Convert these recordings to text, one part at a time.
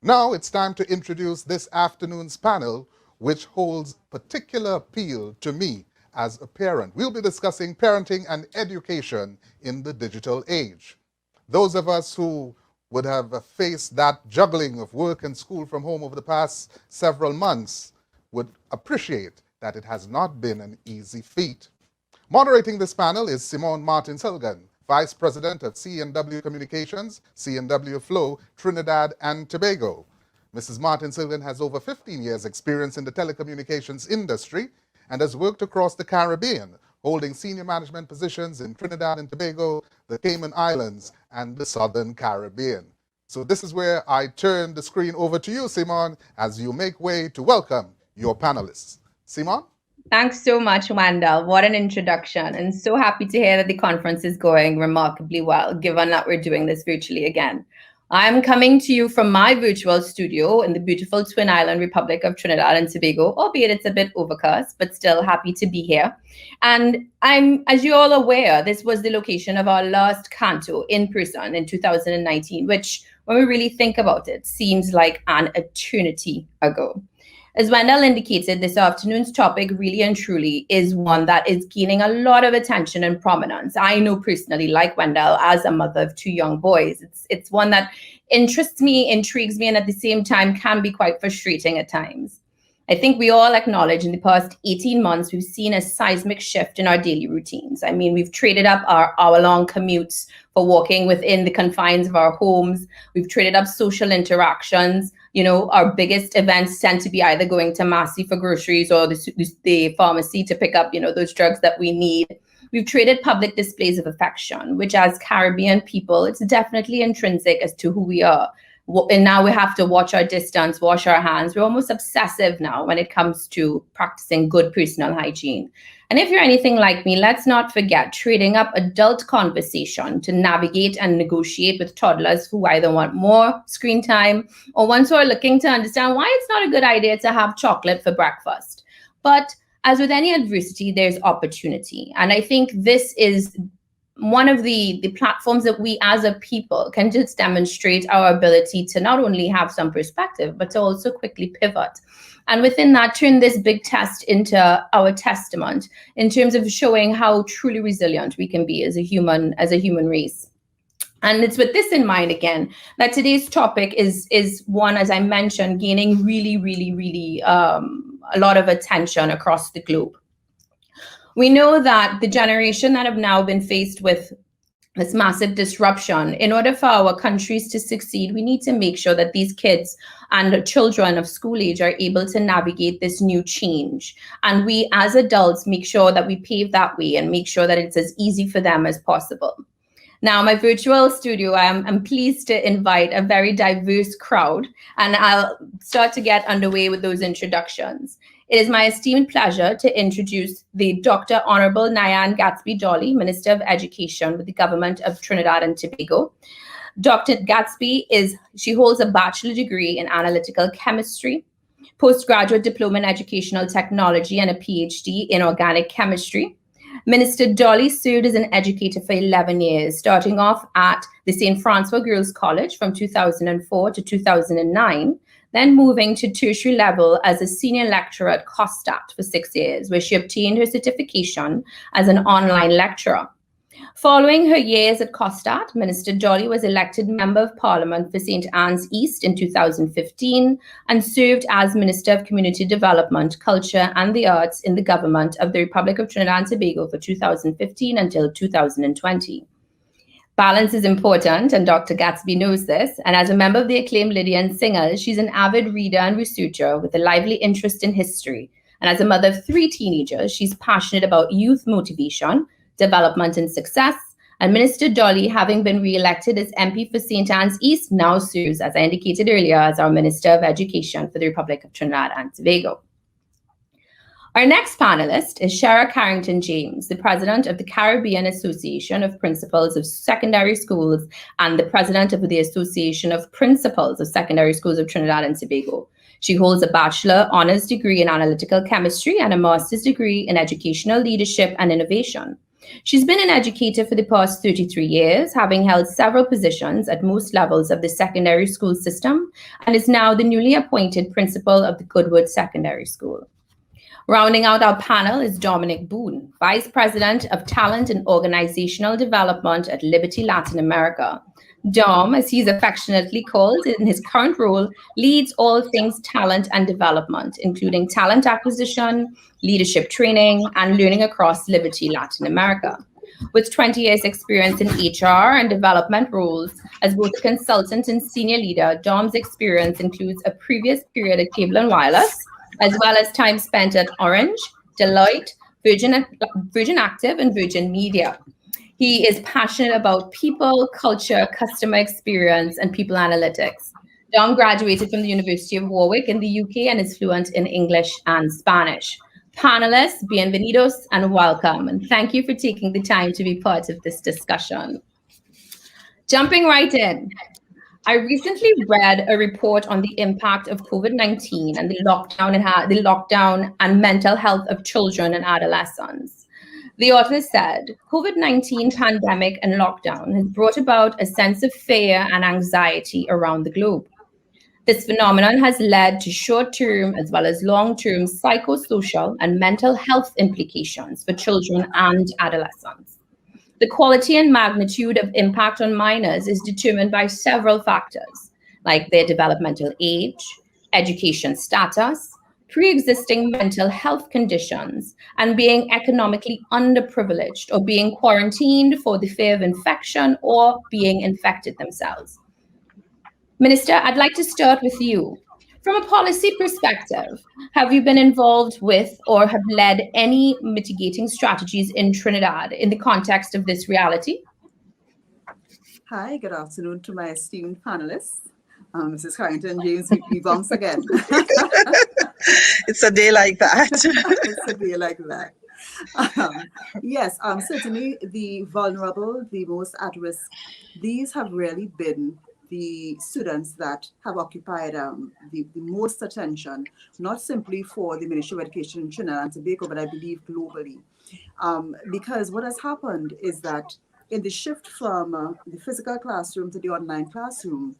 Now it's time to introduce this afternoon's panel, which holds particular appeal to me as a parent. We'll be discussing parenting and education in the digital age. Those of us who would have faced that juggling of work and school from home over the past several months would appreciate that it has not been an easy feat. Moderating this panel is Simone Martins-Hilgen, Vice President of C&W Communications, C&W Flow, Trinidad and Tobago. Mrs. Martins-Hilgen has over 15 years' experience in the telecommunications industry and has worked across the Caribbean, holding senior management positions in Trinidad and Tobago, the Cayman Islands, and the Southern Caribbean. So this is where I turn the screen over to you, Simone, as you make way to welcome your panelists. Simone? Thanks so much, Wendell. What an introduction. And so happy to hear that the conference is going remarkably well, given that we're doing this virtually again. I'm coming to you from my virtual studio in the beautiful Twin Island Republic of Trinidad and Tobago, albeit it's a bit overcast, but still happy to be here. And as you're all aware, this was the location of our last CANTO in person in 2019, which, when we really think about it, seems like an eternity ago. As Wendell indicated, this afternoon's topic really and truly is one that is gaining a lot of attention and prominence. I know personally, like Wendell, as a mother of two young boys, it's one that interests me, intrigues me, and at the same time can be quite frustrating at times. I think we all acknowledge in the past 18 months, we've seen a seismic shift in our daily routines. I mean, we've traded up our hour-long commutes for walking within the confines of our homes. We've traded up social interactions. You know, our biggest events tend to be either going to Massey for groceries or the pharmacy to pick up, those drugs that we need. We've traded public displays of affection, which as Caribbean people, it's definitely intrinsic as to who we are. And now we have to watch our distance, wash our hands. We're almost obsessive now when it comes to practicing good personal hygiene. And if you're anything like me, let's not forget trading up adult conversation to navigate and negotiate with toddlers who either want more screen time or ones who are looking to understand why it's not a good idea to have chocolate for breakfast. But as with any adversity, there's opportunity. And I think this is one of the platforms that we as a people can just demonstrate our ability to not only have some perspective, but to also quickly pivot. And within that, turn this big test into our testament in terms of showing how truly resilient we can be as a human race. And it's with this in mind, again, that today's topic is one, as I mentioned, gaining really a lot of attention across the globe. We know that the generation that have now been faced with this massive disruption, in order for our countries to succeed, we need to make sure that these kids and children of school age are able to navigate this new change. And we as adults make sure that we pave that way and make sure that it's as easy for them as possible. Now, my virtual studio, I'm pleased to invite a very diverse crowd, and I'll start to get underway with those introductions. It is my esteemed pleasure to introduce the Dr. Honorable Nyan Gatsby Dolly, Minister of Education with the Government of Trinidad and Tobago. Dr. Gatsby she holds a bachelor degree in analytical chemistry, postgraduate diploma in educational technology, and a PhD in organic chemistry. Minister Dolly served as an educator for 11 years, starting off at the St. Francois Girls College from 2004 to 2009, then moving to tertiary level as a senior lecturer at COSTAT for 6 years, where she obtained her certification as an online lecturer. Following her years at COSTAT, Minister Dolly was elected Member of Parliament for St. Anne's East in 2015 and served as Minister of Community Development, Culture and the Arts in the government of the Republic of Trinidad and Tobago for 2015 until 2020. Balance is important, and Dr. Gatsby knows this. And as a member of the acclaimed Lydian Singers, she's an avid reader and researcher with a lively interest in history. And as a mother of 3 teenagers, she's passionate about youth motivation, development and success. And Minister Dolly, having been re-elected as MP for St. Anne's East, now serves, as I indicated earlier, as our Minister of Education for the Republic of Trinidad and Tobago. Our next panelist is Shara Carrington James, the president of the Caribbean Association of Principals of Secondary Schools and the president of the Association of Principals of Secondary Schools of Trinidad and Tobago. She holds a bachelor honors degree in analytical chemistry and a master's degree in educational leadership and innovation. She's been an educator for the past 33 years, having held several positions at most levels of the secondary school system, and is now the newly appointed principal of the Goodwood Secondary School. Rounding out our panel is Dominic Boone, Vice President of Talent and Organizational Development at Liberty Latin America. Dom, as he's affectionately called in his current role, leads all things talent and development, including talent acquisition, leadership training, and learning across Liberty Latin America. With 20 years' experience in HR and development roles as both a consultant and senior leader, Dom's experience includes a previous period at Cable and Wireless, as well as time spent at Orange, Deloitte, Virgin Active, and Virgin Media. He is passionate about people, culture, customer experience, and people analytics. Dom graduated from the University of Warwick in the UK and is fluent in English and Spanish. Panelists, bienvenidos and welcome. And thank you for taking the time to be part of this discussion. Jumping right in. I recently read a report on the impact of COVID-19 and the lockdown and mental health of children and adolescents. The author said, COVID-19 pandemic and lockdown has brought about a sense of fear and anxiety around the globe. This phenomenon has led to short-term as well as long-term psychosocial and mental health implications for children and adolescents. The quality and magnitude of impact on minors is determined by several factors, like their developmental age, education status, pre-existing mental health conditions, and being economically underprivileged or being quarantined for the fear of infection or being infected themselves. Minister, I'd like to start with you. From a policy perspective, have you been involved with or have led any mitigating strategies in Trinidad in the context of this reality? Hi, good afternoon to my esteemed panelists. Mrs. Carrington, James, we bounce again. It's a day like that. It's a day like that. Yes, certainly the vulnerable, the most at risk, these have really been the students that have occupied the most attention, not simply for the Ministry of Education in Trinidad and Tobago, but I believe globally. Because what has happened is that in the shift from the physical classroom to the online classroom,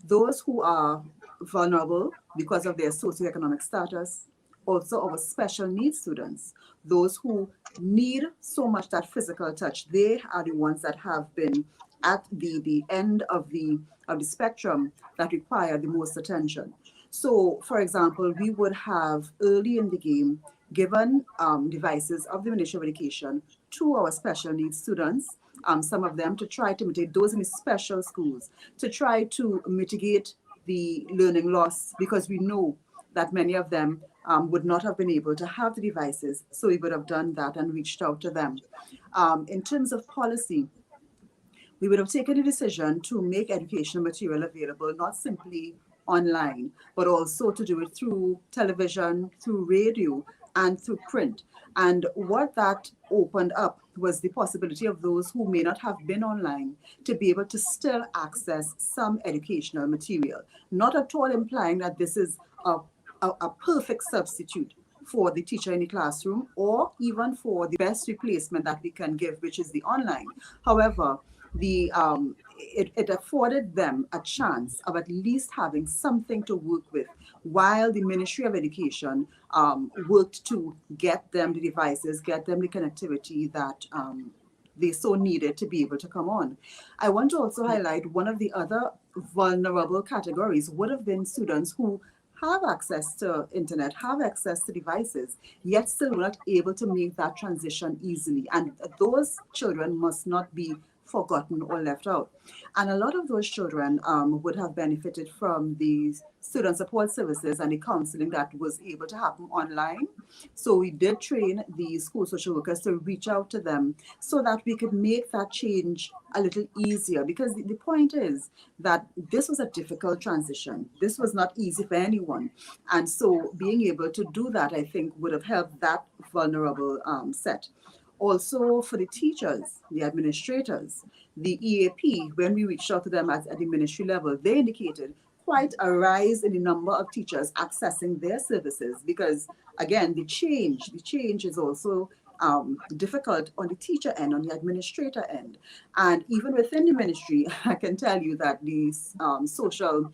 those who are vulnerable because of their socioeconomic status, also our special needs students, those who need so much that physical touch, they are the ones that have been at the end of the spectrum that require the most attention. So, for example, we would have early in the game given devices of the Ministry of Education to our special needs students, some of them to try to mitigate those in the special schools, to try to mitigate the learning loss, because we know that many of them would not have been able to have the devices. So we would have done that and reached out to them. In terms of policy, we would have taken a decision to make educational material available, not simply online, but also to do it through television, through radio, and through print. And what that opened up was the possibility of those who may not have been online to be able to still access some educational material, not at all implying that this is a perfect substitute for the teacher in the classroom or even for the best replacement that we can give, which is the online. However, it afforded them a chance of at least having something to work with while the Ministry of Education worked to get them the devices, get them the connectivity that they so needed to be able to come on. I want to also highlight one of the other vulnerable categories would have been students who have access to internet, have access to devices, yet still not able to make that transition easily. And those children must not be forgotten or left out. And a lot of those children would have benefited from the student support services and the counseling that was able to happen online. So we did train the school social workers to reach out to them so that we could make that change a little easier, because the point is that this was a difficult transition. This was not easy for anyone. And so being able to do that, I think, would have helped that vulnerable set. Also for the teachers, the administrators, the EAP, when we reached out to them at the ministry level, they indicated quite a rise in the number of teachers accessing their services because, again, the change is also difficult on the teacher end, on the administrator end. And even within the ministry, I can tell you that these social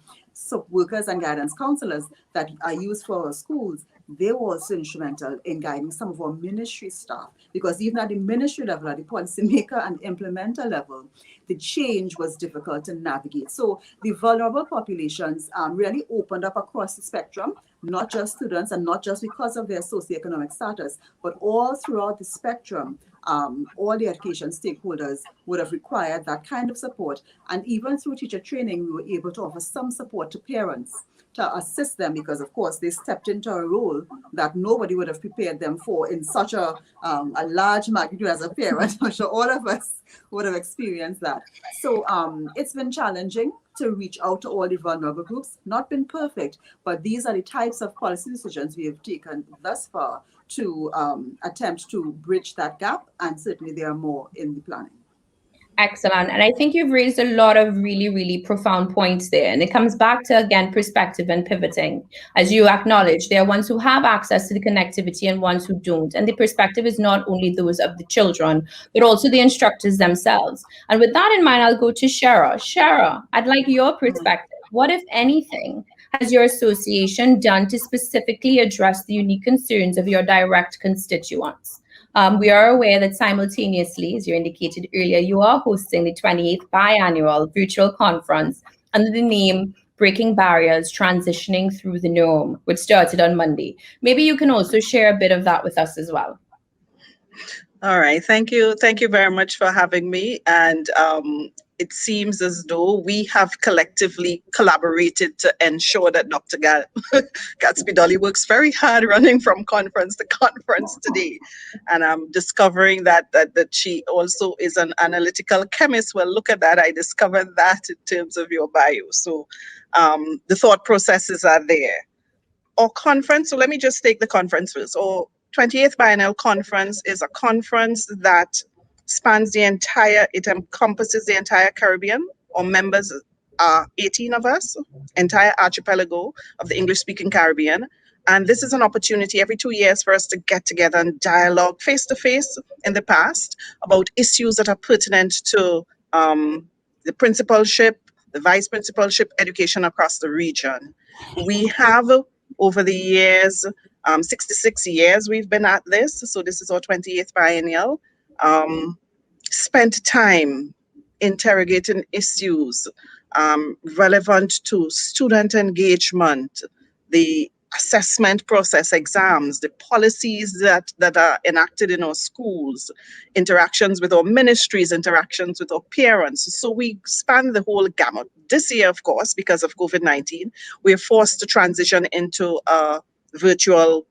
workers and guidance counselors that are used for our schools, they were also instrumental in guiding some of our ministry staff, because even at the ministry level, at the policymaker and implementer level, the change was difficult to navigate. So the vulnerable populations really opened up across the spectrum, not just students and not just because of their socioeconomic status, but all throughout the spectrum. All the education stakeholders would have required that kind of support. And even through teacher training, we were able to offer some support to parents to assist them, because of course they stepped into a role that nobody would have prepared them for in such a large magnitude as a parent. I'm sure all of us would have experienced that. So it's been challenging to reach out to all the vulnerable groups. Not been perfect, but these are the types of policy decisions we have taken thus far to attempt to bridge that gap, and certainly there are more in the planning. Excellent. And I think you've raised a lot of really, really profound points there. And it comes back to, again, perspective and pivoting. As you acknowledge, there are ones who have access to the connectivity and ones who don't. And the perspective is not only those of the children, but also the instructors themselves. And with that in mind, I'll go to Shara. Shara, I'd like your perspective. What, if anything, has your association done to specifically address the unique concerns of your direct constituents? We are aware that simultaneously, as you indicated earlier, you are hosting the 28th biannual virtual conference under the name Breaking Barriers, Transitioning Through the Norm, which started on Monday. Maybe you can also share a bit of that with us as well. All right. Thank you. Thank you very much for having me. And it seems as though we have collectively collaborated to ensure that Dr. Gatsby Dolly works very hard running from conference to conference today. And I'm discovering that she also is an analytical chemist. Well, look at that. I discovered that in terms of your bio. So the thought processes are there. Or conference, so let me just take the conference first. Or 28th Biennial Conference is a conference that spans it encompasses the entire Caribbean. Our members are 18 of us, entire archipelago of the English-speaking Caribbean. And this is an opportunity every 2 years for us to get together and dialogue face-to-face in the past about issues that are pertinent to the principalship, the vice principalship, education across the region. We have, over the years, 66 years we've been at this, so this is our 28th biennial, spent time interrogating issues relevant to student engagement, the assessment process, exams, the policies that are enacted in our schools, interactions with our ministries, interactions with our parents. So we span the whole gamut. This year, of course, because of COVID-19, we're forced to transition into a virtual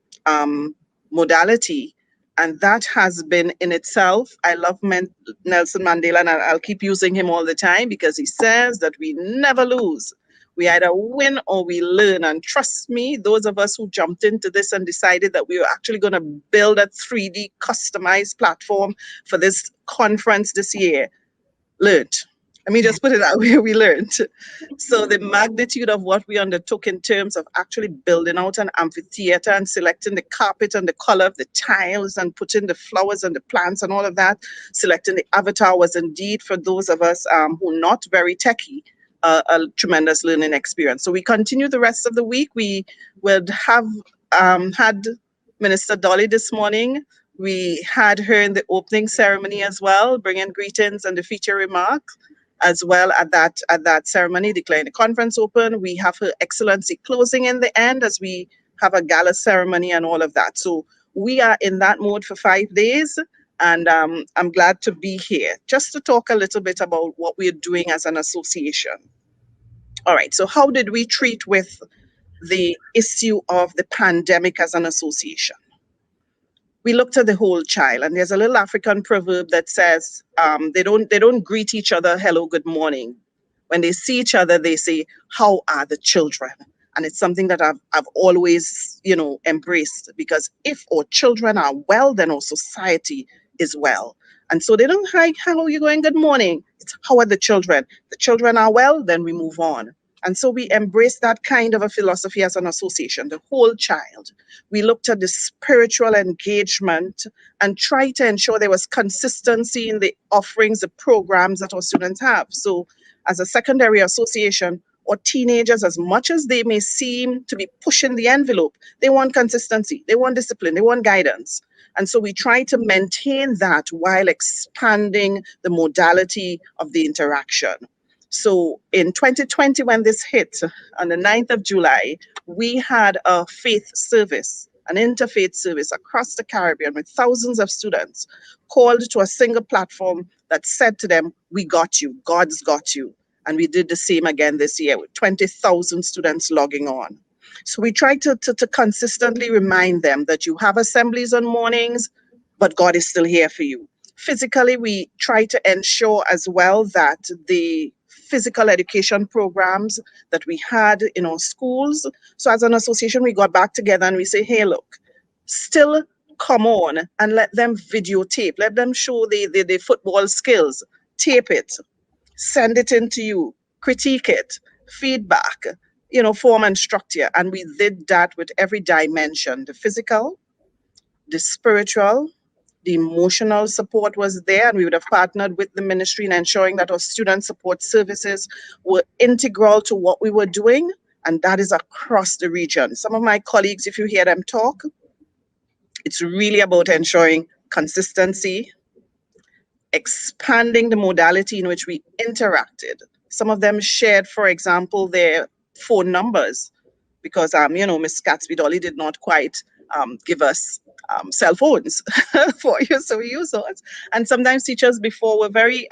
modality. And that has been in itself, I love Nelson Mandela, and I'll keep using him all the time because he says that we never lose. We either win or we learn. And trust me, those of us who jumped into this and decided that we were actually going to build a 3D customized platform for this conference this year, learned. Let me just put it that way, we learned. So the magnitude of what we undertook in terms of actually building out an amphitheater and selecting the carpet and the color of the tiles and putting the flowers and the plants and all of that, selecting the avatar was indeed, for those of us who are not very techie, a tremendous learning experience. So we continue the rest of the week. We would have had Minister Dolly this morning. We had her in the opening ceremony as well, bringing greetings and the feature remarks as well at that ceremony, declaring the conference open. We have Her Excellency closing in the end as we have a gala ceremony and all of that. So we are in that mode for 5 days. And I'm glad to be here just to talk a little bit about what we're doing as an association. All right, so how did we treat with the issue of the pandemic as an association? We looked at the whole child, and there's a little African proverb that says they don't greet each other hello, good morning. When they see each other, they say, how are the children? And it's something that I've always, embraced, because if our children are well, then our society is well. And so they don't, hi, how are you going? Good morning. It's how are the children? The children are well, then we move on. And so we embraced that kind of a philosophy as an association, the whole child. We looked at the spiritual engagement and tried to ensure there was consistency in the offerings, the programs that our students have. So as a secondary association, or teenagers, as much as they may seem to be pushing the envelope, they want consistency, they want discipline, they want guidance. And so we try to maintain that while expanding the modality of the interaction. So in 2020, when this hit on the 9th of July, we had a faith service, an interfaith service across the Caribbean with thousands of students called to a single platform that said to them, we got you, God's got you. And we did the same again this year with 20,000 students logging on. So we try to consistently remind them that you have assemblies on mornings, but God is still here for you. Physically, we try to ensure as well that the physical education programs that we had in our schools. So as an association, we got back together and we say, hey, look, still come on and let them videotape, let them show the football skills, tape it, send it in to you, critique it, feedback, form and structure. And we did that with every dimension, the physical, the spiritual, the emotional support was there, and we would have partnered with the ministry in ensuring that our student support services were integral to what we were doing, and that is across the region. Some of my colleagues, if you hear them talk, it's really about ensuring consistency, expanding the modality in which we interacted. Some of them shared, for example, their phone numbers, because Miss Gatsby Dolly did not quite give us cell phones for you, so we use those. And sometimes teachers before were very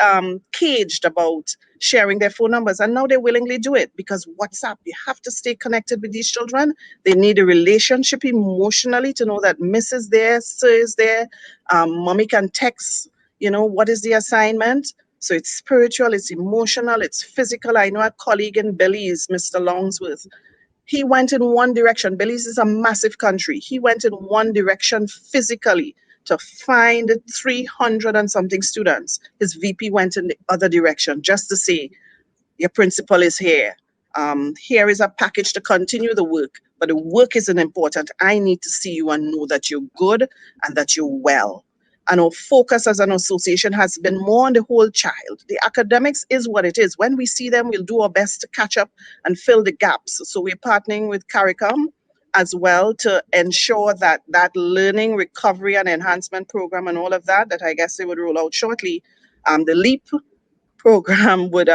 caged about sharing their phone numbers, and now they willingly do it because WhatsApp, you have to stay connected with these children. They need a relationship emotionally to know that Miss is there, Sir is there, Mommy can text, what is the assignment? So it's spiritual, it's emotional, it's physical. I know a colleague in Belize, Mr. Longsworth, he went in one direction. Belize is a massive country. He went in one direction physically to find 300 and something students. His VP went in the other direction just to say, your principal is here. Here is a package to continue the work, but the work isn't important. I need to see you and know that you're good and that you're well. And our focus as an association has been more on the whole child. The academics is what it is. When we see them, we'll do our best to catch up and fill the gaps. So we're partnering with CARICOM as well to ensure that that learning, recovery, and enhancement program and all of that I guess they would roll out shortly, the LEAP program would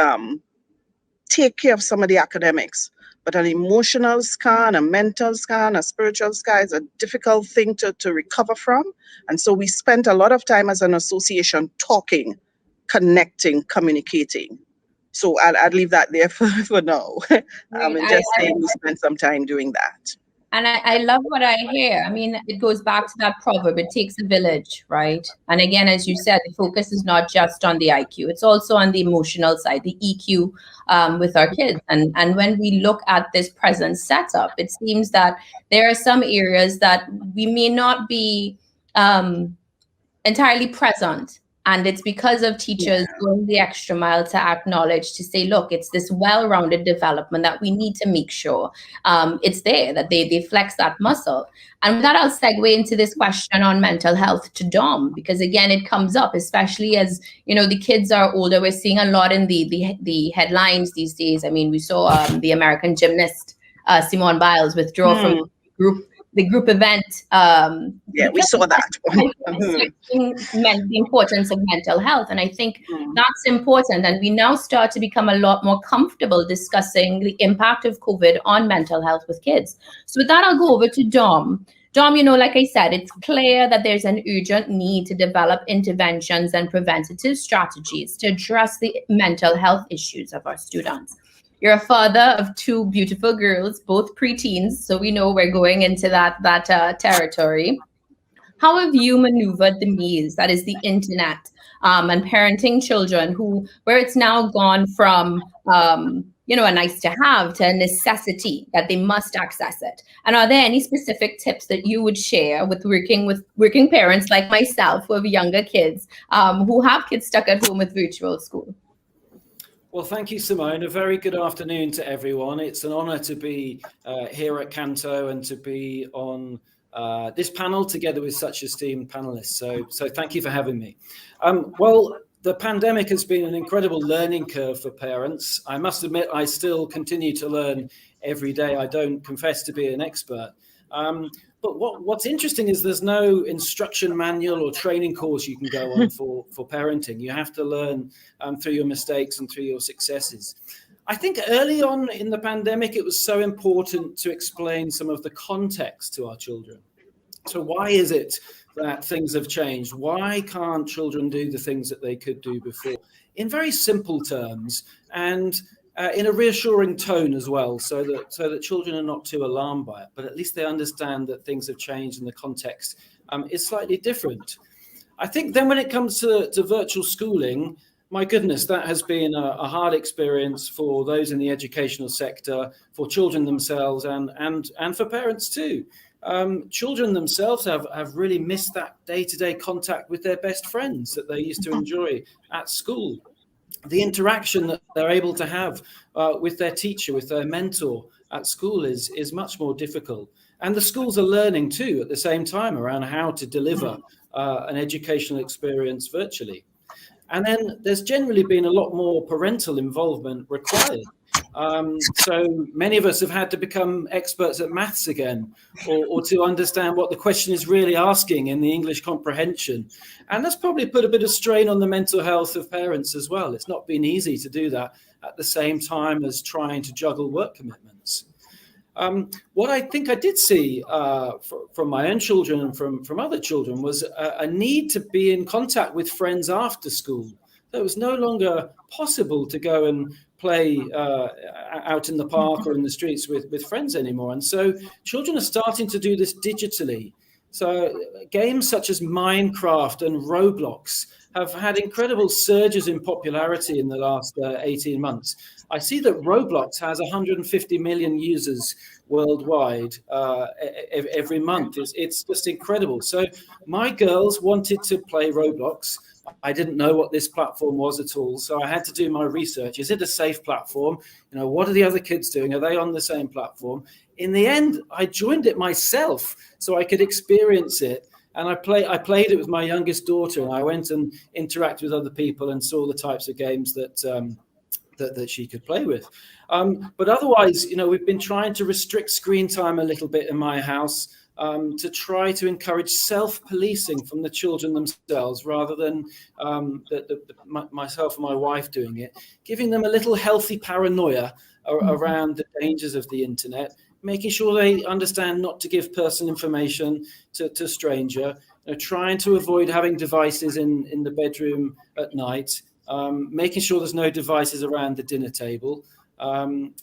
take care of some of the academics. But an emotional scan, a mental scan, a spiritual scan is a difficult thing to recover from. And so we spent a lot of time as an association talking, connecting, communicating. So I'd leave that there for now. And just saying we spent some time doing that. And I love what I hear. I mean, it goes back to that proverb, it takes a village, right? And again, as you said, the focus is not just on the IQ, it's also on the emotional side, the EQ with our kids. And when we look at this present setup, it seems that there are some areas that we may not be entirely present. And it's because of teachers going the extra mile to acknowledge, to say, look, it's this well-rounded development that we need to make sure it's there, that they flex that muscle. And with that, I'll segue into this question on mental health to Dom, because again, it comes up, especially as, the kids are older. We're seeing a lot in the headlines these days. I mean, we saw the American gymnast, Simone Biles, withdraw from the group event. We saw that. The importance of mental health. And I think that's important. And we now start to become a lot more comfortable discussing the impact of COVID on mental health with kids. So with that, I'll go over to Dom. Dom, like I said, it's clear that there's an urgent need to develop interventions and preventative strategies to address the mental health issues of our students. You're a father of two beautiful girls, both preteens, so we know we're going into that territory. How have you maneuvered the maze, that is the internet, and parenting children where it's now gone from, a nice to have to a necessity that they must access it? And are there any specific tips that you would share with working parents like myself who have younger kids, who have kids stuck at home with virtual school? Well, thank you, Simone. A very good afternoon to everyone. It's an honor to be here at CANTO and to be on this panel together with such esteemed panelists. So thank you for having me. Well, the pandemic has been an incredible learning curve for parents. I must admit, I still continue to learn every day. I don't confess to be an expert. But what's interesting is there's no instruction manual or training course you can go on for parenting. You have to learn through your mistakes and through your successes. I think early on in the pandemic, it was so important to explain some of the context to our children. So why is it that things have changed? Why can't children do the things that they could do before? In very simple terms, and in a reassuring tone as well, so that children are not too alarmed by it, but at least they understand that things have changed and the context is slightly different. I think then when it comes to virtual schooling, my goodness, that has been a hard experience for those in the educational sector, for children themselves, and for parents too. Children themselves have really missed that day-to-day contact with their best friends that they used to enjoy at school. The interaction that they're able to have with their teacher, with their mentor at school is much more difficult. And the schools are learning too at the same time around how to deliver an educational experience virtually. And then there's generally been a lot more parental involvement required. So many of us have had to become experts at maths again, or to understand what the question is really asking in the English comprehension. And that's probably put a bit of strain on the mental health of parents as well. It's not been easy to do that at the same time as trying to juggle work commitments. What I think I did see from my own children and from other children was a need to be in contact with friends after school. So it was no longer possible to go and play out in the park or in the streets with friends anymore. And so children are starting to do this digitally. So games such as Minecraft and Roblox have had incredible surges in popularity in the last 18 months. I see that Roblox has 150 million users worldwide every month. It's just incredible. So my girls wanted to play Roblox. I didn't know what this platform was at all, so I had to do my research. Is it a safe platform? You know, what are the other kids doing? Are they on the same platform? In the end, I joined it myself so I could experience it. And I played it with my youngest daughter, and I went and interacted with other people and saw the types of games that she could play with. But otherwise, you know, we've been trying to restrict screen time a little bit in my house to try to encourage self-policing from the children themselves, rather than myself and my wife doing it, giving them a little healthy paranoia around the dangers of the internet, making sure they understand not to give personal information to a stranger, you know, trying to avoid having devices in the bedroom at night, making sure there's no devices around the dinner table. And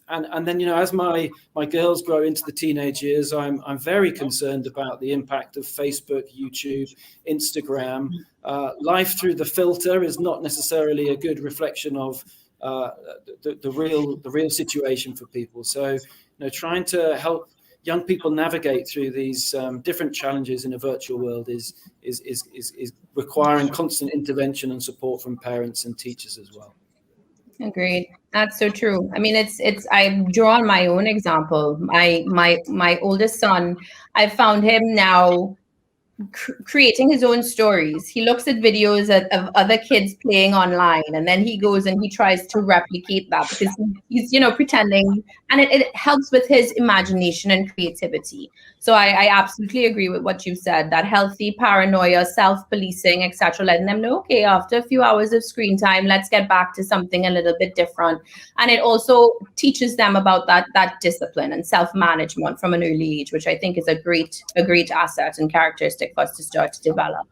then, you know, as my girls grow into the teenage years, I'm very concerned about the impact of Facebook, YouTube, Instagram. Life through the filter is not necessarily a good reflection of the real situation for people. So, you know, trying to help young people navigate through these different challenges in a virtual world is requiring constant intervention and support from parents and teachers as well. Agreed. That's so true. I mean, it's I draw on my own example. My oldest son, I found him now creating his own stories. He looks at videos of other kids playing online, and then he goes and he tries to replicate that because he's, you know, pretending, and it helps with his imagination and creativity. So I absolutely agree with what you said, that healthy paranoia, self-policing, etc., letting them know, okay, after a few hours of screen time, let's get back to something a little bit different. And it also teaches them about that discipline and self-management from an early age, which I think is a great asset and characteristic for us to start to develop.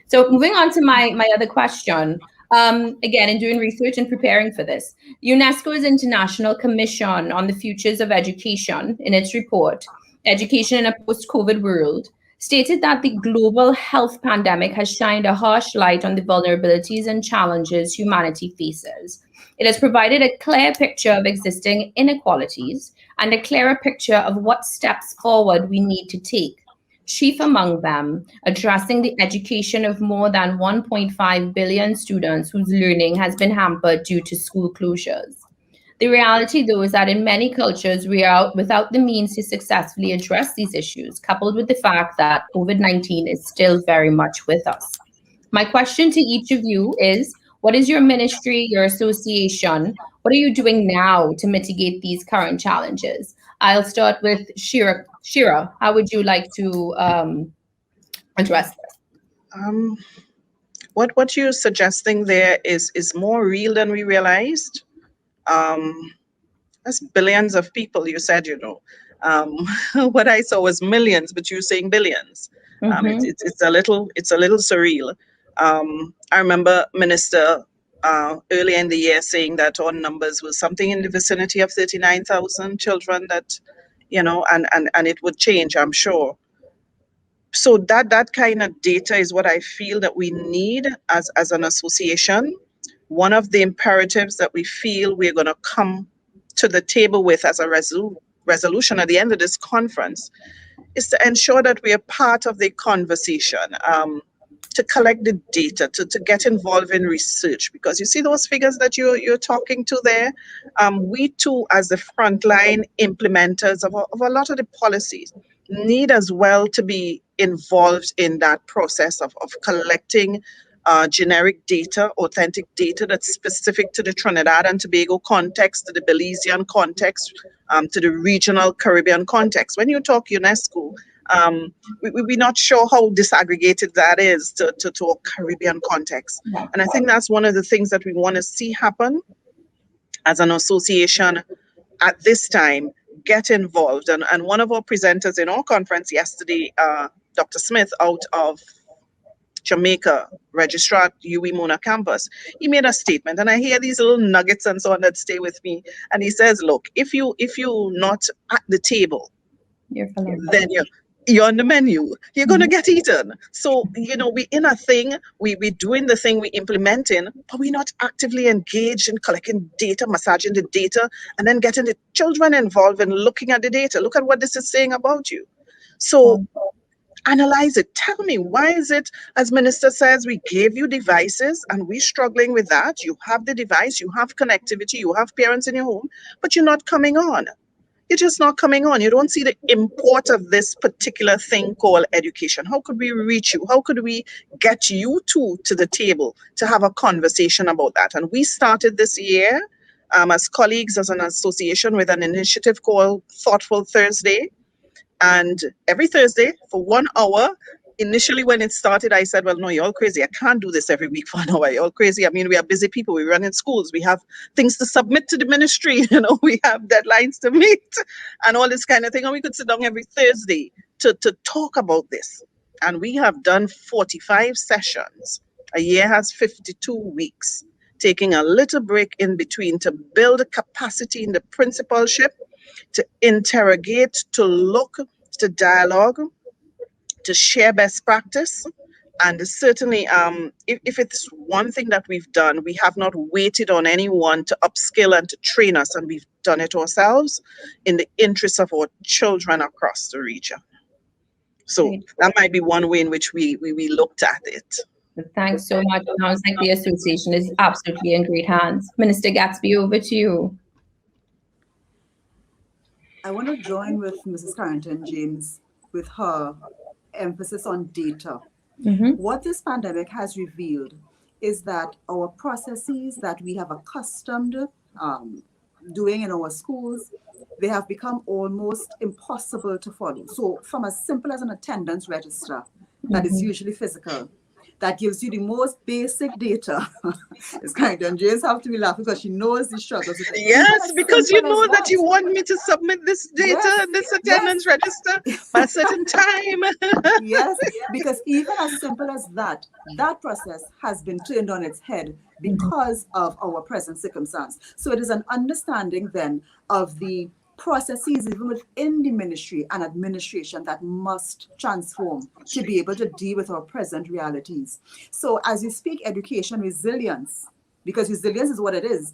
So moving on to my other question, again, in doing research and preparing for this, UNESCO's International Commission on the Futures of Education, in its report, Education in a Post-COVID World, stated that the global health pandemic has shined a harsh light on the vulnerabilities and challenges humanity faces. It has provided a clear picture of existing inequalities and a clearer picture of what steps forward we need to take. chief among them, addressing the education of more than 1.5 billion students whose learning has been hampered due to school closures. The reality, though, is that in many cultures, we are without the means to successfully address these issues, coupled with the fact that COVID-19 is still very much with us. My question to each of you is, what is your ministry, your association? What are you doing now to mitigate these current challenges? I'll start with Shira. Shira, how would you like to address this? Um, what you're suggesting there is more real than we realized. Um, that's billions of people. You said, um, what I saw was millions, but you're saying billions. Mhm. It's a little surreal. I remember Minister earlier in the year saying that our numbers was something in the vicinity of 39,000 children that, and it would change, I'm sure. So that kind of data is what I feel that we need as an association. One of the imperatives that we feel we're going to come to the table with as a resolution at the end of this conference is to ensure that we are part of the conversation, to collect the data, to get involved in research. Because you see those figures that you're talking to there, we too, as the frontline implementers of a lot of the policies, need as well to be involved in that process of collecting generic data, authentic data that's specific to the Trinidad and Tobago context, to the Belizean context, to the regional Caribbean context. When you talk UNESCO, we're not sure how disaggregated that is to a Caribbean context. And I think that's one of the things that we want to see happen as an association at this time. Get involved. And one of our presenters in our conference yesterday, Dr. Smith, out of Jamaica, registrar at UWI Mona campus, he made a statement, and I hear these little nuggets and so on that stay with me. And he says, look, if you're not at the table, then you're on the menu, you're going to get eaten. So, we in a thing, we're doing the thing, we're implementing, but we're not actively engaged in collecting data, massaging the data, and then getting the children involved in looking at the data. Look at what this is saying about you. So analyze it. Tell me, why is it, as Minister says, we gave you devices and we're struggling with that? You have the device, you have connectivity, you have parents in your home, but you're not coming on. You're just not coming on. You don't see the import of this particular thing called education. How could we reach you? How could we get you two to the table to have a conversation about that? And we started this year as colleagues, as an association, with an initiative called Thoughtful Thursday. And every Thursday for 1 hour, initially when it started, I said, well, no, you're all crazy. I can't do this every week for an hour. You're all crazy. I mean, we are busy people. We run in schools. We have things to submit to the ministry. We have deadlines to meet and all this kind of thing. And we could sit down every Thursday to talk about this. And we have done 45 sessions. A year has 52 weeks, taking a little break in between to build capacity in the principalship, to interrogate, to look, to dialogue, to share best practice. And certainly, if it's one thing that we've done, we have not waited on anyone to upskill and to train us, and we've done it ourselves in the interest of our children across the region. So that might be one way in which we looked at it. Thanks so much. Sounds like the association is absolutely in great hands. Minister Gatsby, over to you. I want to join with Mrs. Carrington James with her emphasis on data. What this pandemic has revealed is that our processes that we have accustomed doing in our schools, they have become almost impossible to follow. So from as simple as an attendance register that is usually physical, that gives you the most basic data. It's kind of, James have to be laughing because she knows the struggles. Yes, because you know that you want me to submit this data and this attendance register by a certain time. Yes, because even as simple as that, that process has been turned on its head because of our present circumstance. So it is an understanding then of the processes even within the ministry and administration that must transform to be able to deal with our present realities. So as you speak education resilience, because resilience is what it is,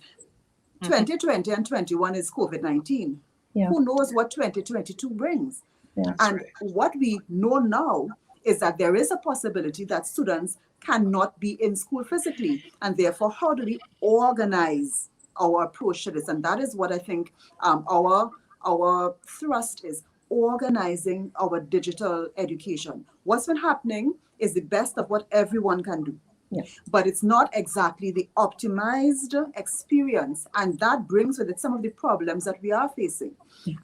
2020 and 21 is COVID-19. Who knows what 2022 brings? And what we know now is that there is a possibility that students cannot be in school physically. And therefore, how do we organize our approach to this? And that is what I think our thrust is, organizing our digital education. What's been happening is the best of what everyone can do. Yeah. But it's not exactly the optimized experience. And that brings with it some of the problems that we are facing.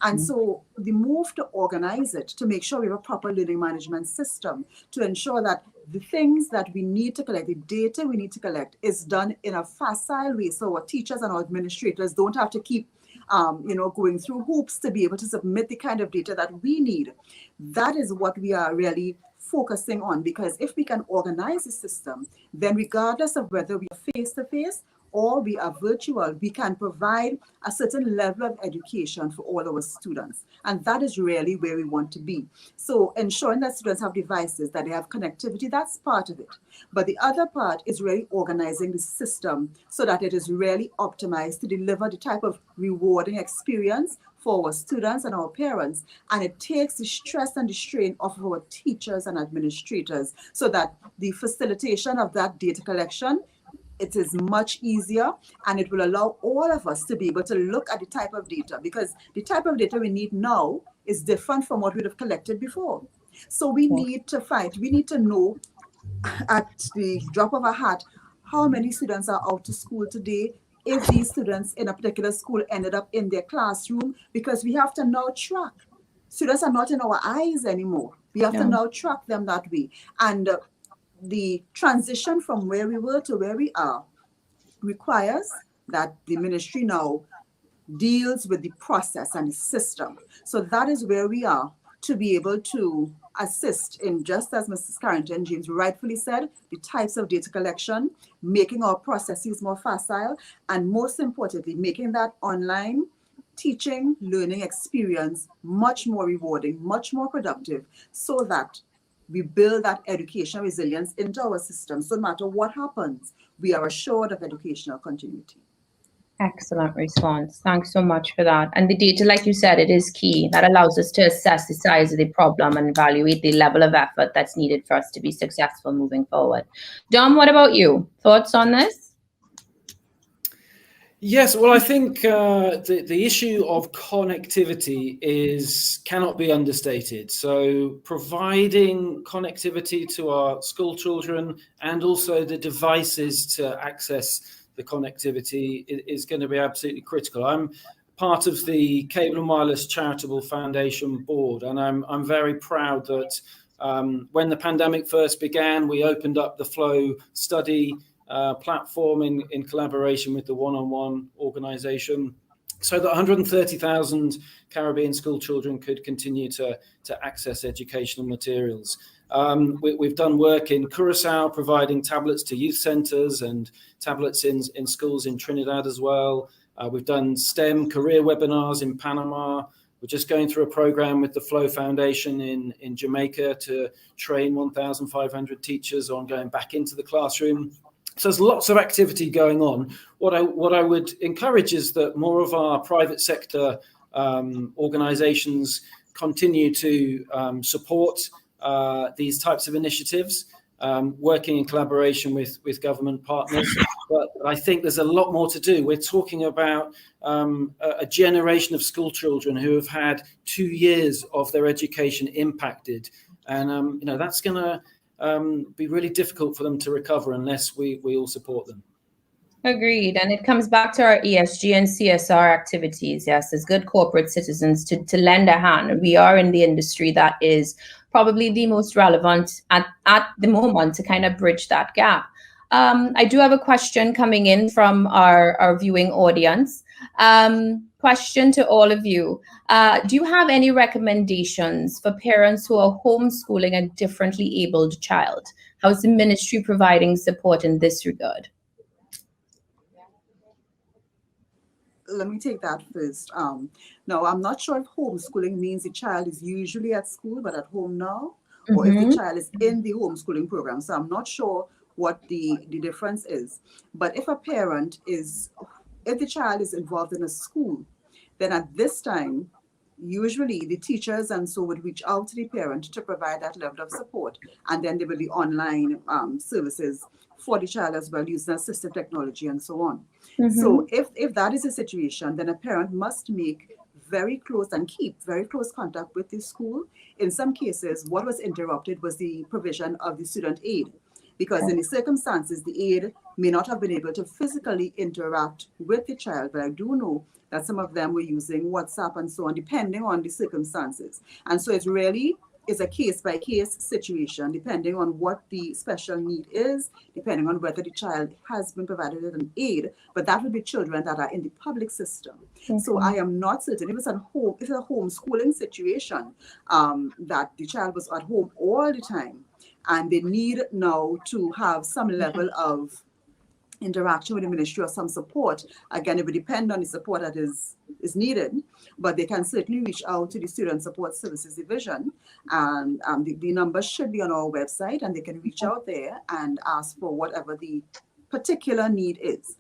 And so the move to organize it, to make sure we have a proper learning management system, to ensure that the things that we need to collect, the data we need to collect, is done in a facile way. So our teachers and our administrators don't have to keep going through hoops to be able to submit the kind of data that we need. That is what we are really focusing on, because if we can organize the system, then regardless of whether we are face-to-face or we are virtual, we can provide a certain level of education for all our students. And that is really where we want to be. So ensuring that students have devices, that they have connectivity, that's part of it. But the other part is really organizing the system so that it is really optimized to deliver the type of rewarding experience for our students and our parents. And it takes the stress and the strain off of our teachers and administrators so that the facilitation of that data collection, it is much easier, and it will allow all of us to be able to look at the type of data, because the type of data we need now is different from what we'd have collected before. So we need to know at the drop of a hat how many students are out to school today, if these students in a particular school ended up in their classroom, because we have to now track. Students are not in our eyes anymore. We have to now track them that way. And the transition from where we were to where we are requires that the ministry now deals with the process and the system. So that is where we are, to be able to assist in, just as Mrs. Carrington James rightfully said, the types of data collection, making our processes more facile, and most importantly, making that online teaching, learning experience much more rewarding, much more productive, so that we build that educational resilience into our system. So no matter what happens, we are assured of educational continuity. Excellent response. Thanks so much for that. And the data, like you said, it is key. That allows us to assess the size of the problem and evaluate the level of effort that's needed for us to be successful moving forward. Dom, what about you? Thoughts on this? Yes, well, I think the issue of connectivity cannot be understated. So providing connectivity to our school children and also the devices to access the connectivity is going to be absolutely critical. I'm part of the Cable and Wireless Charitable Foundation board, and I'm very proud that when the pandemic first began, we opened up the Flow study platform in collaboration with the One-on-One organization, so that 130,000 Caribbean school children could continue to access educational materials. We've done work in Curacao, providing tablets to youth centers and tablets in schools in Trinidad as well. We've done STEM career webinars in Panama. We're just going through a program with the Flow Foundation in Jamaica to train 1,500 teachers on going back into the classroom. So there's lots of activity going on. What I would encourage is that more of our private sector organizations continue to support these types of initiatives, working in collaboration with government partners. But I think there's a lot more to do. We're talking about a generation of school children who have had 2 years of their education impacted. And, that's going to be really difficult for them to recover unless we all support them. Agreed. And it comes back to our ESG and CSR activities. Yes, as good corporate citizens to lend a hand. We are in the industry that is probably the most relevant at the moment to kind of bridge that gap. I do have a question coming in from our viewing audience. Question to all of you. Do you have any recommendations for parents who are homeschooling a differently abled child? How is the ministry providing support in this regard? Let me take that first. Now, I'm not sure if homeschooling means the child is usually at school but at home now, or if the child is in the homeschooling program. So I'm not sure what the difference is. But if the child is involved in a school, then at this time, usually the teachers and so would reach out to the parent to provide that level of support. And then there will be online services for the child as well, using assistive technology and so on. So if that is the situation, then a parent must make very close and keep very close contact with the school. In some cases, what was interrupted was the provision of the student aid, because in the circumstances, the aide may not have been able to physically interact with the child, but I do know that some of them were using WhatsApp and so on, depending on the circumstances. And so it really is a case-by-case situation, depending on what the special need is, depending on whether the child has been provided with an aid, but that would be children that are in the public system. So I am not certain if it's a homeschooling situation, that the child was at home all the time, and they need now to have some level of interaction with the ministry or some support. Again, it would depend on the support that is needed, but they can certainly reach out to the Student Support Services Division, and the numbers should be on our website, and they can reach out there and ask for whatever the particular need is.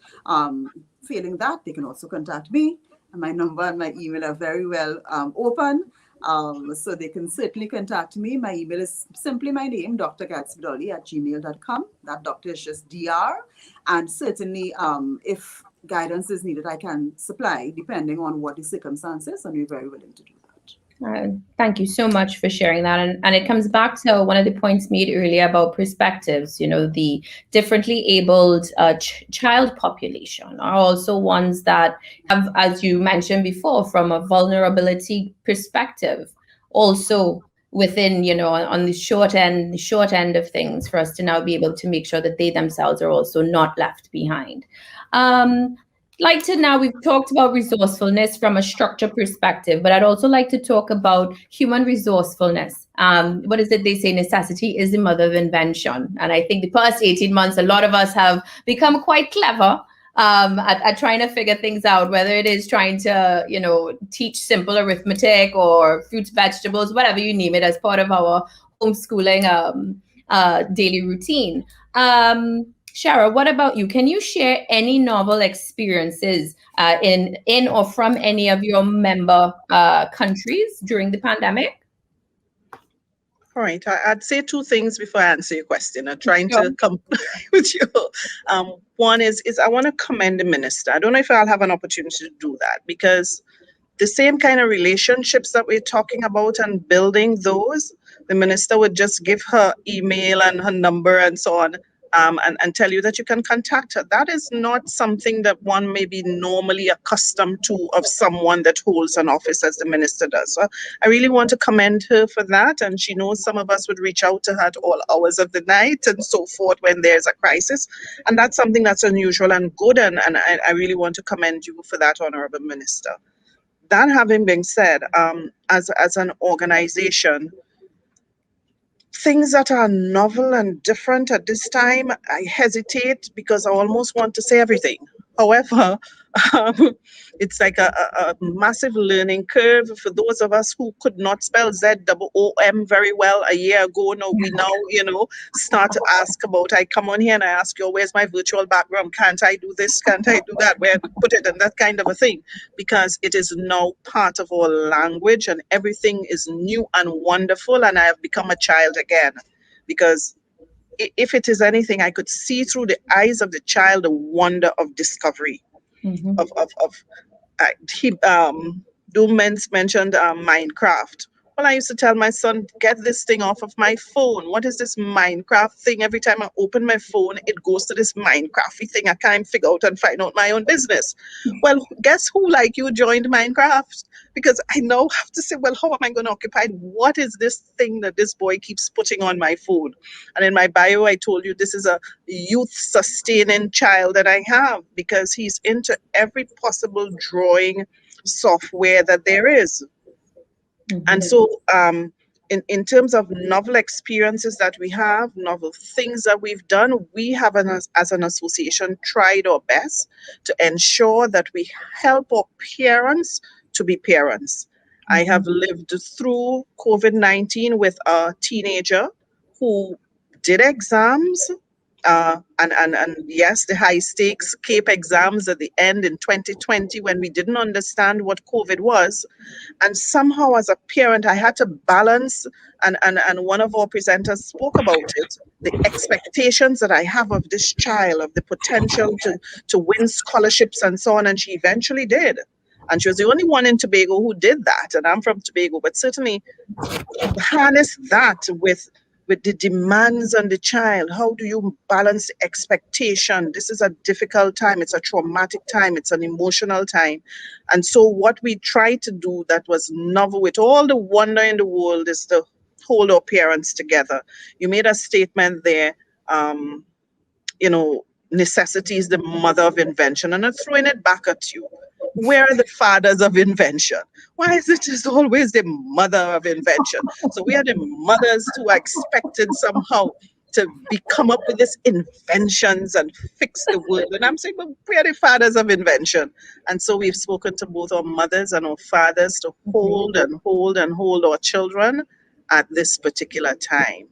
Failing that, they can also contact me, and my number and my email are very well open. So they can certainly contact me. My email is simply my name, drgatsbidoli@gmail.com. That doctor is just DR. And certainly, if guidance is needed, I can supply depending on what the circumstances, and we're very willing to do that. Thank you so much for sharing that. And it comes back to one of the points made earlier about perspectives. You know, the differently abled child population are also ones that have, as you mentioned before, from a vulnerability perspective, also within, you know, on the short end of things, for us to now be able to make sure that they themselves are also not left behind. Like to now, we've talked about resourcefulness from a structure perspective, but I'd also like to talk about human resourcefulness. What is it they say? Necessity is the mother of invention. And I think the past 18 months, a lot of us have become quite clever at trying to figure things out, whether it is trying to, you know, teach simple arithmetic or fruits, vegetables, whatever you name it, as part of our homeschooling daily routine. Shara, what about you? Can you share any novel experiences in or from any of your member countries during the pandemic? All right, I'd say two things before I answer your question. I'm trying to come with you. One is I want to commend the minister. I don't know if I'll have an opportunity to do that, because the same kind of relationships that we're talking about and building those, the minister would just give her email and her number and so on, and tell you that you can contact her. That is not something that one may be normally accustomed to of someone that holds an office as the minister does. So I really want to commend her for that. And she knows some of us would reach out to her at all hours of the night and so forth when there's a crisis. And that's something that's unusual and good. And I really want to commend you for that, Honorable Minister. That having been said, as an organization, things that are novel and different at this time, I hesitate because I almost want to say everything. However, it's like a massive learning curve for those of us who could not spell ZOOM very well a year ago. Now we now, start to ask about, I come on here and I ask you, where's my virtual background? Can't I do this? Can't I do that? Where to put it? And that kind of a thing, because it is now part of our language and everything is new and wonderful. And I have become a child again, because if it is anything, I could see through the eyes of the child the wonder of discovery. Doom mentioned Minecraft. Well, I used to tell my son, get this thing off of my phone. What is this Minecraft thing? Every time I open my phone, it goes to this Minecrafty thing. I can't figure out and find out my own business. Well, guess who, like you, joined Minecraft? Because I now have to say, well, how am I going to occupy? What is this thing that this boy keeps putting on my phone? And in my bio, I told you this is a youth-sustaining child that I have, because he's into every possible drawing software that there is. And so in terms of novel experiences that we have, novel things that we've done, we have, as an association, tried our best to ensure that we help our parents to be parents. I have lived through COVID-19 with a teenager who did exams, And yes, the high stakes CAPE exams at the end in 2020 when we didn't understand what COVID was. And somehow as a parent, I had to balance, and one of our presenters spoke about it, the expectations that I have of this child, of the potential to win scholarships and so on. And she eventually did. And she was the only one in Tobago who did that. And I'm from Tobago, but certainly harness that with the demands on the child. How do you balance the expectation? This is a difficult time, it's a traumatic time, it's an emotional time. And so what we try to do that was novel with all the wonder in the world is to hold our parents together. You made a statement there, um, necessity is the mother of invention, and I'm throwing it back at you. Where are the fathers of invention? Why is it just always the mother of invention? So we are the mothers who are expected somehow to come up with these inventions and fix the world. And I'm saying, but we are the fathers of invention. And so we've spoken to both our mothers and our fathers to hold and hold and hold our children at this particular time.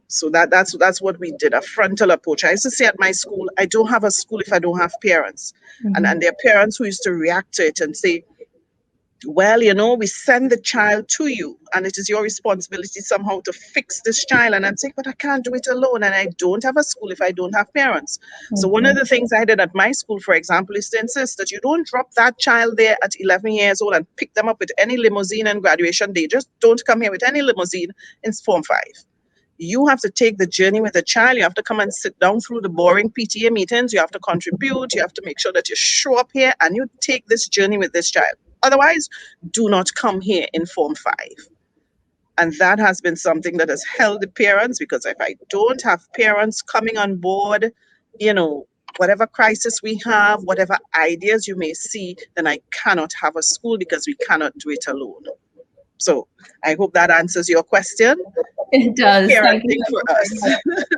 So that's what we did, a frontal approach. I used to say at my school, I don't have a school if I don't have parents. And there are parents who used to react to it and say, well, we send the child to you and it is your responsibility somehow to fix this child. And I'm saying, but I can't do it alone. And I don't have a school if I don't have parents. So one of the things I did at my school, for example, is to insist that you don't drop that child there at 11 years old and pick them up with any limousine on graduation day. Just don't come here with any limousine in Form 5. You have to take the journey with the child. You have to come and sit down through the boring PTA meetings. You have to contribute. You have to make sure that you show up here and you take this journey with this child. Otherwise, do not come here in Form 5. And that has been something that has held the parents, because if I don't have parents coming on board, whatever crisis we have, whatever ideas you may see, then I cannot have a school because we cannot do it alone. So I hope that answers your question. It does. Thank Parenting you for us.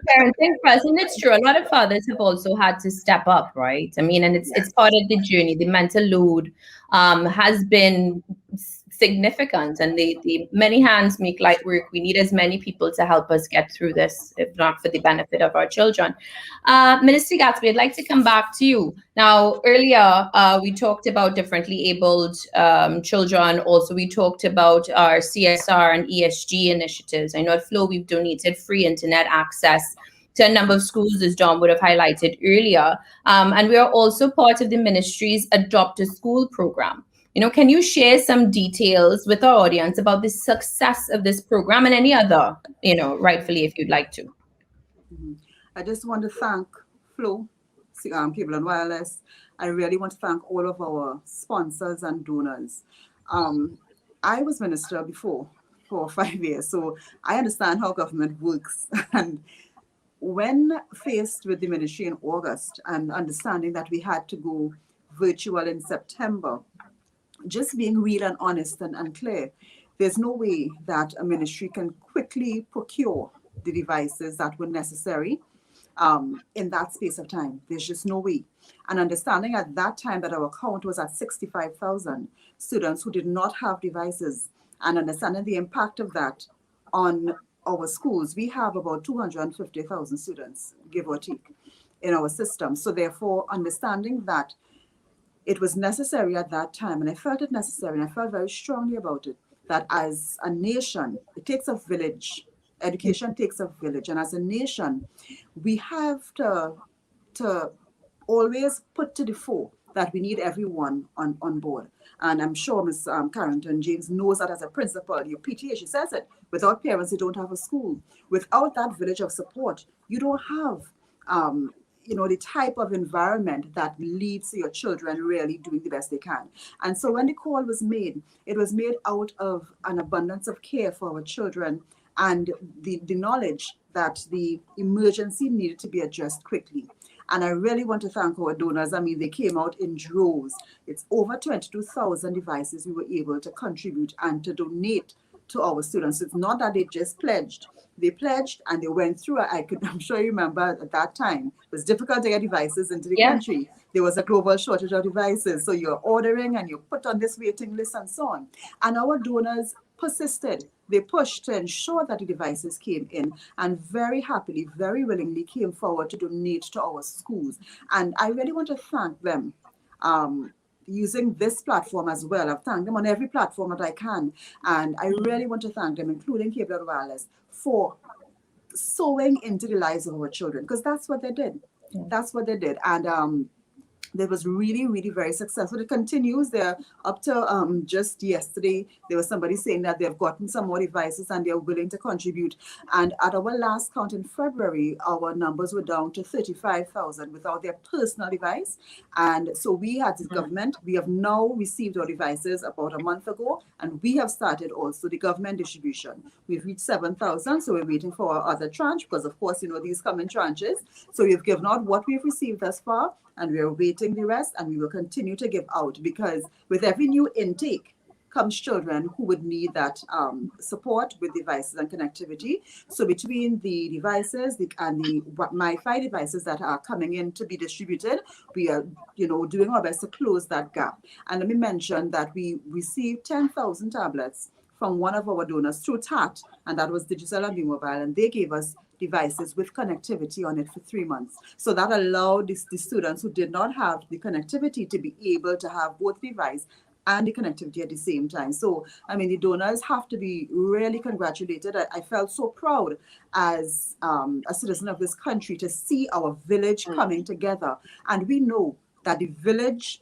Parenting for us, and it's true. A lot of fathers have also had to step up, right? I mean, and it's part of the journey. The mental load has been significant, and the many hands make light work. We need as many people to help us get through this, if not for the benefit of our children. Minister Gatsby, I'd like to come back to you. Now, earlier, we talked about differently abled children. Also, we talked about our CSR and ESG initiatives. I know at Flow, we've donated free internet access to a number of schools, as John would have highlighted earlier. And we are also part of the ministry's Adopt a School program. Can you share some details with our audience about the success of this program and any other, rightfully, if you'd like to? I just want to thank Flow, Cable and Wireless. I really want to thank all of our sponsors and donors. I was minister before for 5 years, so I understand how government works. And when faced with the ministry in August and understanding that we had to go virtual in September, just being real and honest and clear, there's no way that a ministry can quickly procure the devices that were necessary in that space of time. There's just no way. And understanding at that time that our count was at 65,000 students who did not have devices, and understanding the impact of that on our schools, we have about 250,000 students, give or take, in our system. So therefore, understanding that it was necessary at that time, and I felt it necessary, and I felt very strongly about it, that as a nation, it takes a village. Education takes a village. And as a nation, we have to always put to the fore that we need everyone on board. And I'm sure Ms. Carrington James knows that as a principal, your PTA, she says it, without parents, you don't have a school. Without that village of support, you don't have the type of environment that leads to your children really doing the best they can. And so when the call was made, it was made out of an abundance of care for our children and the knowledge that the emergency needed to be addressed quickly. And I really want to thank our donors. I mean, they came out in droves. It's over 22,000 devices we were able to contribute and to donate to our students. It's not that they just pledged. They pledged and they went through. I'm sure you remember at that time, it was difficult to get devices into the country. There was a global shortage of devices. So you're ordering and you put on this waiting list and so on. And our donors persisted they pushed to ensure that the devices came in, and very happily, very willingly came forward to donate to our schools. And I really want to thank them. Using this platform as well. I've thanked them on every platform that I can. And I really want to thank them, including Cable Wireless, for sowing into the lives of our children, because that's what they did. Yeah. That's what they did. And that was really, really very successful. It continues there up to just yesterday. There was somebody saying that they've gotten some more devices and they're willing to contribute. And at our last count in February, our numbers were down to 35,000 without their personal device. And so we as the government, we have now received our devices about a month ago, and we have started also the government distribution. We've reached 7,000, so we're waiting for our other tranche, because of course, these come in tranches. So we've given out what we've received thus far, and we're awaiting the rest, and we will continue to give out, because with every new intake comes children who would need that support with devices and connectivity. So between the devices and the MiFi devices that are coming in to be distributed, we are doing our best to close that gap. And let me mention that we received 10,000 tablets from one of our donors through TAT, and that was Digital and Mobile, and they gave us devices with connectivity on it for 3 months. So that allowed the students who did not have the connectivity to be able to have both device and the connectivity at the same time. So, the donors have to be really congratulated. I felt so proud as a citizen of this country to see our village coming together. And we know that the village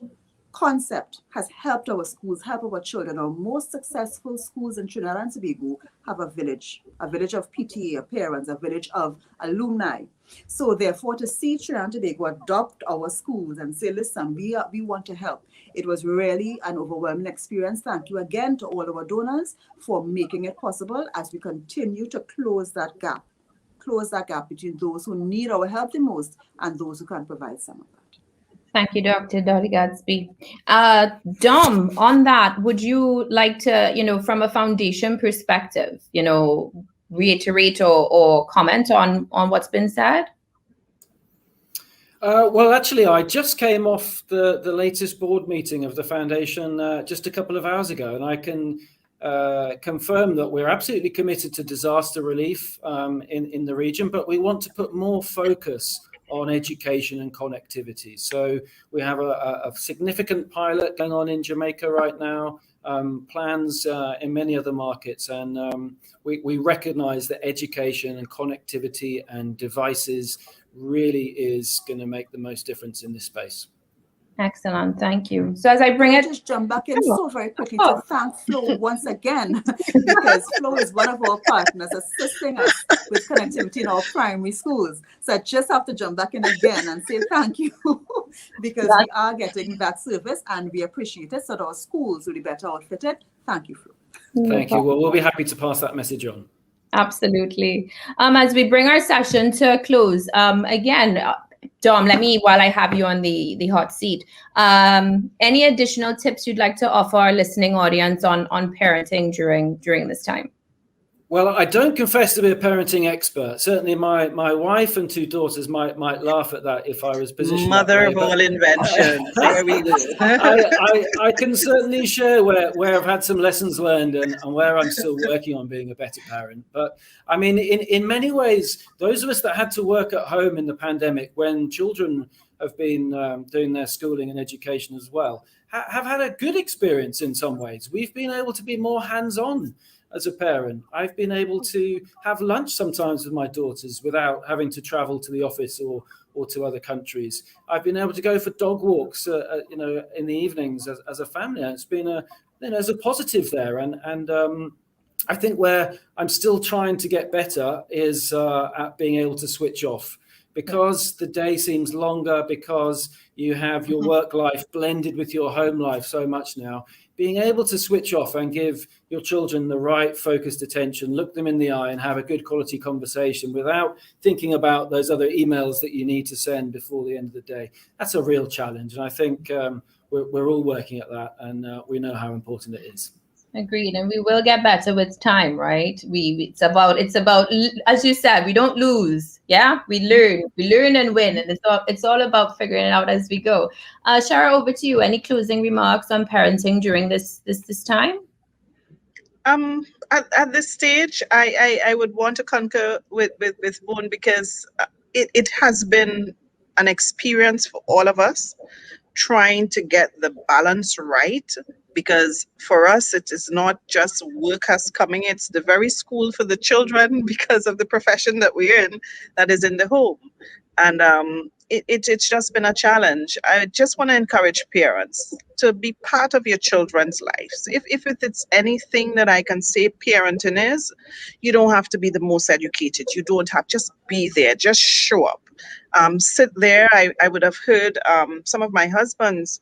concept has helped our schools, help our children. Our most successful schools in Trinidad and Tobago have a village of PTA, of parents, a village of alumni. So therefore, to see Trinidad and Tobago adopt our schools and say, listen, we want to help, it was really an overwhelming experience. Thank you again to all our donors for making it possible as we continue to close that gap between those who need our help the most and those who can provide some of that. Thank you, Dr. Dolly Gadsby. Dom, on that, would you like to, from a foundation perspective, reiterate or comment on what's been said? Well, actually, I just came off the latest board meeting of the foundation just a couple of hours ago, and I can confirm that we're absolutely committed to disaster relief in the region, but we want to put more focus on education and connectivity. So we have a significant pilot going on in Jamaica right now, plans in many other markets, and we recognize that education and connectivity and devices really is going to make the most difference in this space. Excellent, thank you. So as I bring it, just jump back in so very quickly to thank Flo once again, because Flo is one of our partners assisting us with connectivity in our primary schools. So I just have to jump back in again and say thank you, because we are getting that service and we appreciate it, so that our schools will be better outfitted. Thank you, Flo. Thank you. Well, we'll be happy to pass that message on. Absolutely. As we bring our session to a close, again, Dom, while I have you on the hot seat, any additional tips you'd like to offer our listening audience on parenting during this time? Well, I don't confess to be a parenting expert. Certainly my wife and 2 daughters might laugh at that if I was positioned Mother of all inventions. There we go. I can certainly share where I've had some lessons learned and where I'm still working on being a better parent. But I mean, in many ways, those of us that had to work at home in the pandemic, when children have been doing their schooling and education as well, have had a good experience in some ways. We've been able to be more hands-on as a parent. I've been able to have lunch sometimes with my daughters without having to travel to the office or to other countries. I've been able to go for dog walks, in the evenings as a family. And it's been there's a positive there. And I think where I'm still trying to get better is at being able to switch off, because the day seems longer, because you have your work life blended with your home life so much now. Being able to switch off and give your children the right focused attention, look them in the eye and have a good quality conversation without thinking about those other emails that you need to send before the end of the day. That's a real challenge. And I think we're all working at that, and we know how important it is. Agreed, and we will get better with time, right? It's about, as you said, we don't lose, yeah. We learn and win, and it's all about figuring it out as we go. Shara, over to you. Any closing remarks on parenting during this time? At this stage, I would want to concur with Boone, because it has been an experience for all of us trying to get the balance right, because for us it is not just workers coming, it's the very school for the children because of the profession that we're in, that is in the home. And it's just been a challenge. I just want to encourage parents to be part of your children's lives. If it's anything that I can say parenting is, you don't have to be the most educated. You don't have, just be there, just show up. Sit there. I would have heard some of my husband's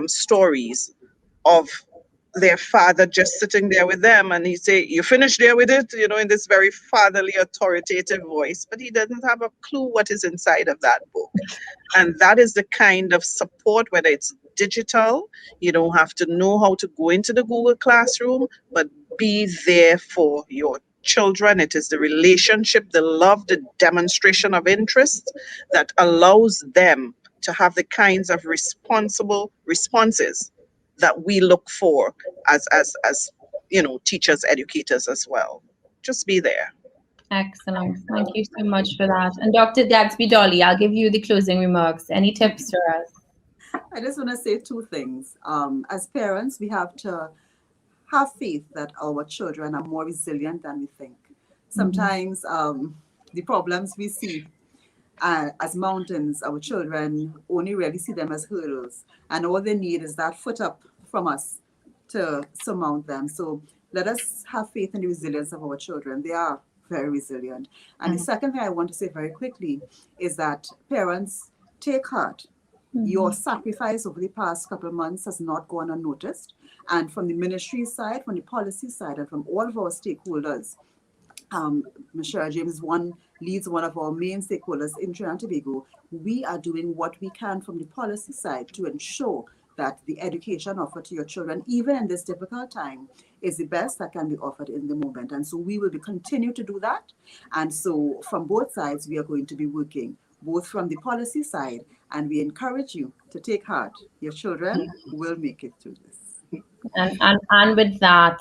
stories of their father just sitting there with them, and he say, "You finished there with it," in this very fatherly authoritative voice, but he doesn't have a clue what is inside of that book. And that is the kind of support, whether it's digital, you don't have to know how to go into the Google Classroom, but be there for your children. It is the relationship, the love, the demonstration of interest that allows them to have the kinds of responsible responses that we look for as teachers, educators as well. Just be there. Excellent. Thank you so much for that. And Dr. Gatsby Dolly, I'll give you the closing remarks. Any tips for us? I just want to say two things. As parents, we have to have faith that our children are more resilient than we think. Sometimes the problems we see as mountains, our children only really see them as hurdles. And all they need is that foot up from us to surmount them. So let us have faith in the resilience of our children. They are very resilient. And the second thing I want to say very quickly is that parents, take heart. Your sacrifice over the past couple of months has not gone unnoticed. And from the ministry side, from the policy side, and from all of our stakeholders, Michelle James leads one of our main stakeholders in Trinidad and Tobago. We are doing what we can from the policy side to ensure that the education offered to your children, even in this difficult time, is the best that can be offered in the moment. And so we will continue to do that. And so from both sides, we are going to be working, both from the policy side, and we encourage you to take heart. Your children will make it through this. And with that,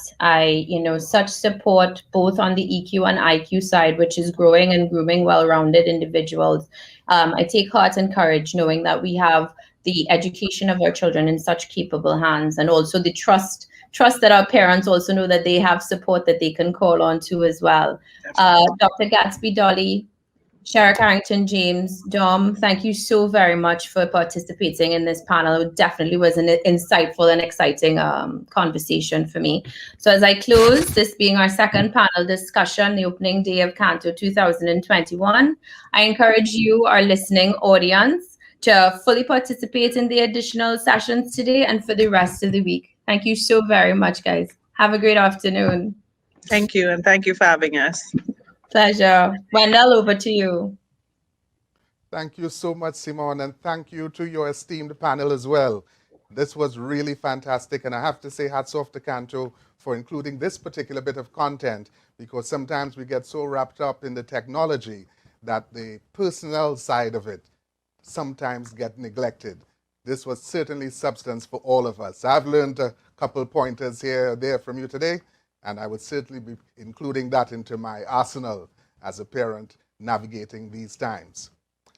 such support both on the EQ and IQ side, which is growing and grooming well-rounded individuals. I take heart and courage knowing that we have the education of our children in such capable hands, and also the trust that our parents also know that they have support that they can call on to as well. Dr. Gatsby Dolly, Shara Carrington James, Dom, thank you so very much for participating in this panel. It definitely was an insightful and exciting conversation for me. So as I close, this being our second panel discussion, the opening day of CANTO 2021, I encourage you, our listening audience, to fully participate in the additional sessions today and for the rest of the week. Thank you so very much, guys. Have a great afternoon. Thank you, and thank you for having us. Pleasure. Wendell, over to you. Thank you so much, Simone, and thank you to your esteemed panel as well. This was really fantastic, and I have to say hats off to CANTO for including this particular bit of content, because sometimes we get so wrapped up in the technology that the personnel side of it sometimes get neglected. This was certainly substance for all of us. I've learned a couple pointers here or there from you today, and I would certainly be including that into my arsenal as a parent navigating these times.